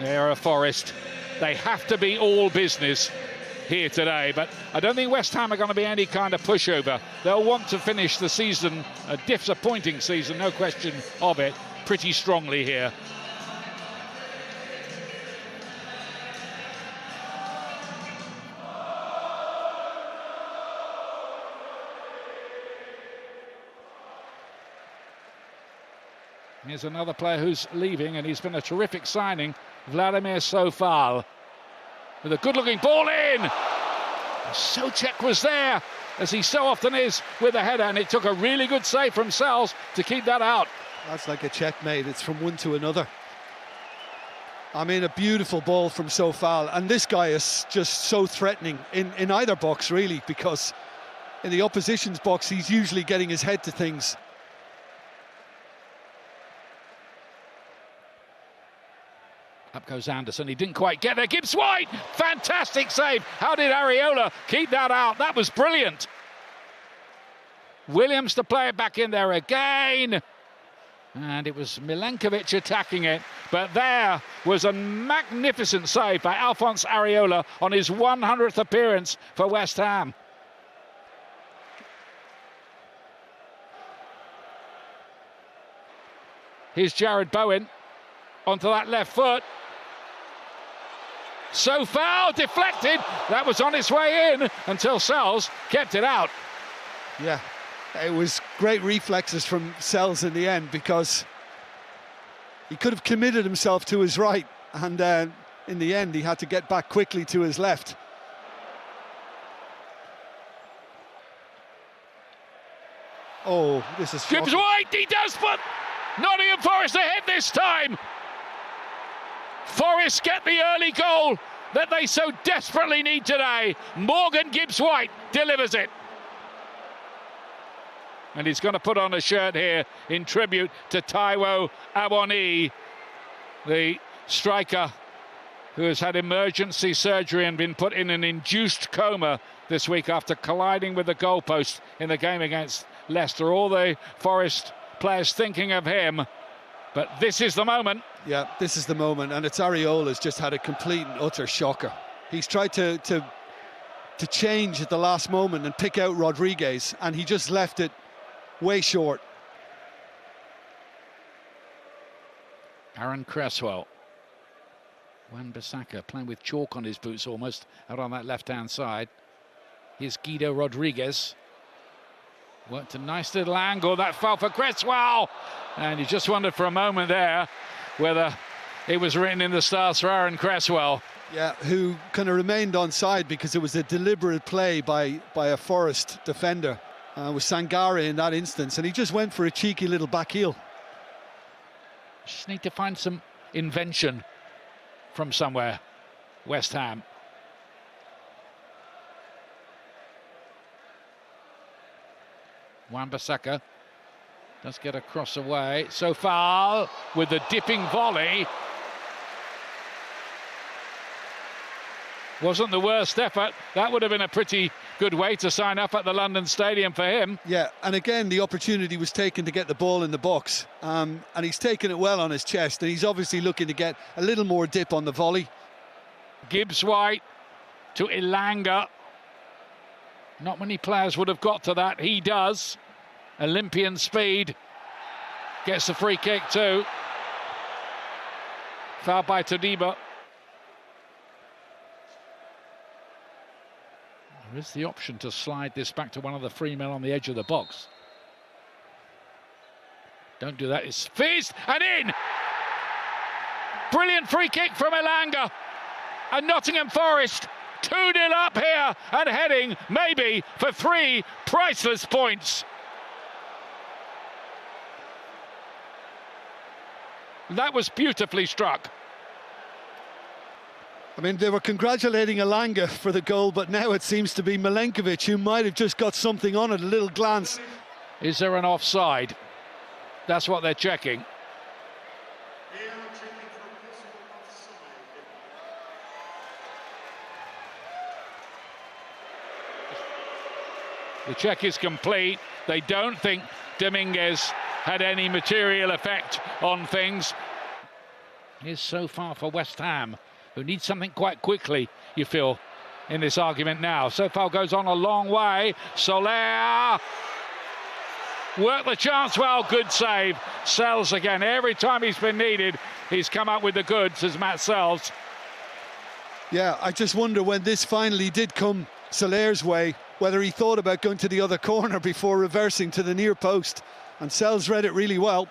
They're a Forest. They have to be all business here today, but I don't think West Ham are going to be any kind of pushover. They'll want to finish the season, a disappointing season, no question of it, pretty strongly here. Here's another player who's leaving, and he's been a terrific signing, Vladimir Sofal, with a good-looking ball in. Souček was there, as he so often is, with a header, and it took a really good save from Sels to keep that out. That's like a checkmate. It's from one to another. I mean, a beautiful ball from Sofal, and this guy is just so threatening in either box, really, because in the opposition's box, he's usually getting his head to things. Up goes Anderson, he didn't quite get there. Gibbs White, fantastic save. How did Areola keep that out? That was brilliant. Williams to play it back in there again. And it was Milenkovic attacking it. But there was a magnificent save by Alphonse Areola on his 100th appearance for West Ham. Here's Jared Bowen onto that left foot. Sofal deflected. That was on its way in until Sels kept it out. Yeah, it was great reflexes from Sels in the end, because he could have committed himself to his right, and in the end he had to get back quickly to his left. Oh, this is Gibbs White, he does put Nottingham Forest ahead this time. Forest get the early goal that they so desperately need today. Morgan Gibbs White delivers it. And he's going to put on a shirt here in tribute to Taiwo Awoniyi, the striker who has had emergency surgery and been put in an induced coma this week after colliding with the goalpost in the game against Leicester. All the Forest players thinking of him. But this is the moment. Yeah, this is the moment, and it's Areola's just had a complete and utter shocker. He's tried to change at the last moment and pick out Rodriguez, and he just left it way short. Aaron Cresswell. Wan-Bissaka playing with chalk on his boots almost, out on that left-hand side. Here's Guido Rodriguez. Worked a nice little angle, that fell for Cresswell. And you just wondered for a moment there whether it was written in the stars for Aaron Cresswell. Yeah, who kind of remained onside because it was a deliberate play by a Forest defender. With Sangare in that instance, and he just went for a cheeky little back heel. Just need to find some invention from somewhere, West Ham. Wan-Bissaka does get a cross away. Sofal with the dipping volley. Wasn't the worst effort. That would have been a pretty good way to sign up at the London Stadium for him. Yeah, and again, the opportunity was taken to get the ball in the box. And he's taken it well on his chest, and he's obviously looking to get a little more dip on the volley. Gibbs White to Elanga. Not many players would have got to that. He does. Olympian speed. Gets the free kick too. Foul by Todibo. There is the option to slide this back to one of the free men on the edge of the box. Don't do that. It's fizzed and in. Brilliant free kick from Elanga. And Nottingham Forest 2-0 up here and heading maybe for 3 priceless points. That was beautifully struck. I mean, they were congratulating Elanga for the goal, but now it seems to be Milenkovic who might have just got something on it, a little glance. Is there an offside? That's what they're checking. The check is complete. They don't think Dominguez had any material effect on things. is so far for West Ham, who need something quite quickly, you feel, in this argument now. So far goes on a long way. Soler worked the chance well, good save. Sells again. Every time he's been needed, he's come up with the goods, as Matt Sells. Yeah, I just wonder when this finally did come Soler's way, whether he thought about going to the other corner before reversing to the near post. And Sells read it really well.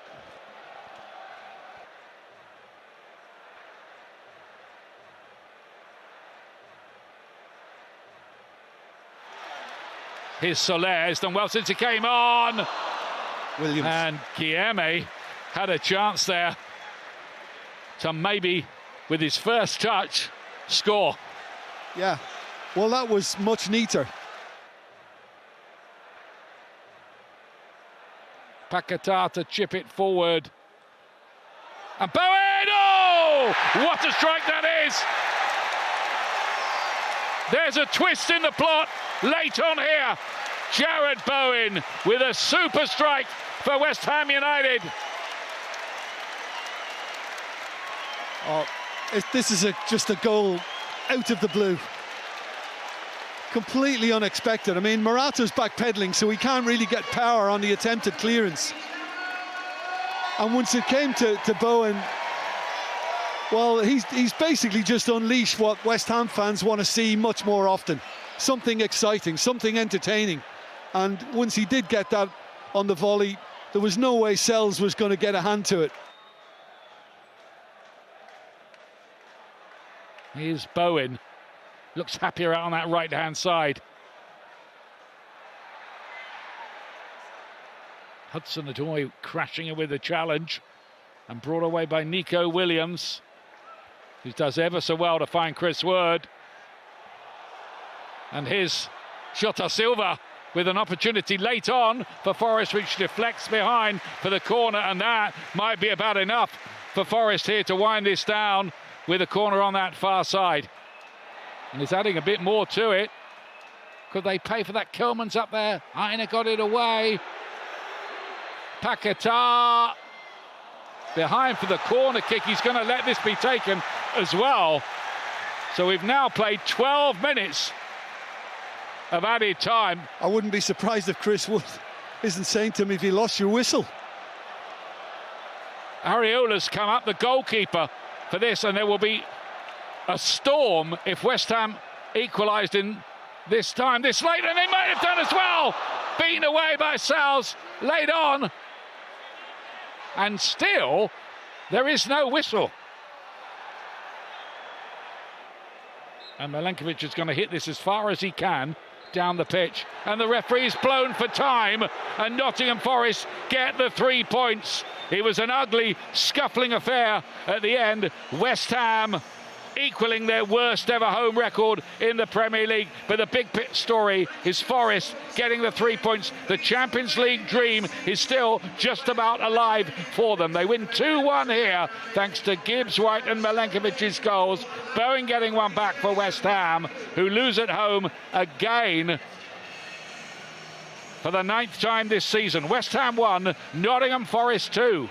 Here's Soler, has done well since he came on. Williams. And Guilherme had a chance there to maybe, with his first touch, score. Yeah, well, that was much neater. Paquetá to chip it forward. And Bowen! Oh! What a strike that is! There's a twist in the plot late on here. Jared Bowen with a super strike for West Ham United. Oh, this is just a goal out of the blue. Completely unexpected. I mean, Morata's backpedaling, so he can't really get power on the attempted clearance. And once it came to Bowen, well, he's basically just unleashed what West Ham fans want to see much more often. Something exciting, something entertaining. And once he did get that on the volley, there was no way Sells was going to get a hand to it. Here's Bowen. Looks happier out on that right-hand side. Hudson-Odoi crashing in with the challenge and brought away by Nico Williams, who does ever so well to find Chris Wood. And here's Jota Silva with an opportunity late on for Forest, which deflects behind for the corner, and that might be about enough for Forest here to wind this down with a corner on that far side. And it's adding a bit more to it. Could they pay for that? Kelman's up there. Aina got it away. Paquetá behind for the corner kick. He's going to let this be taken as well. So we've now played 12 minutes of added time. I wouldn't be surprised if Chris Wood isn't saying to me, "If you lost your whistle." Ariola's come up, the goalkeeper, for this, and there will be a storm if West Ham equalised in this time this late, and they might have done as well. Beaten away by Sells late on, and still there is no whistle. And Milenkovic is going to hit this as far as he can down the pitch, and the referee's blown for time, and Nottingham Forest get the 3 points. It was an ugly, scuffling affair at the end. West Ham equaling their worst ever home record in the Premier League. But the big story is Forest getting the 3 points. The Champions League dream is still just about alive for them. They win 2-1 here thanks to Gibbs, White and Milenkovic's goals. Bowen getting one back for West Ham, who lose at home again for the 9th time this season. West Ham 1, Nottingham Forest 2.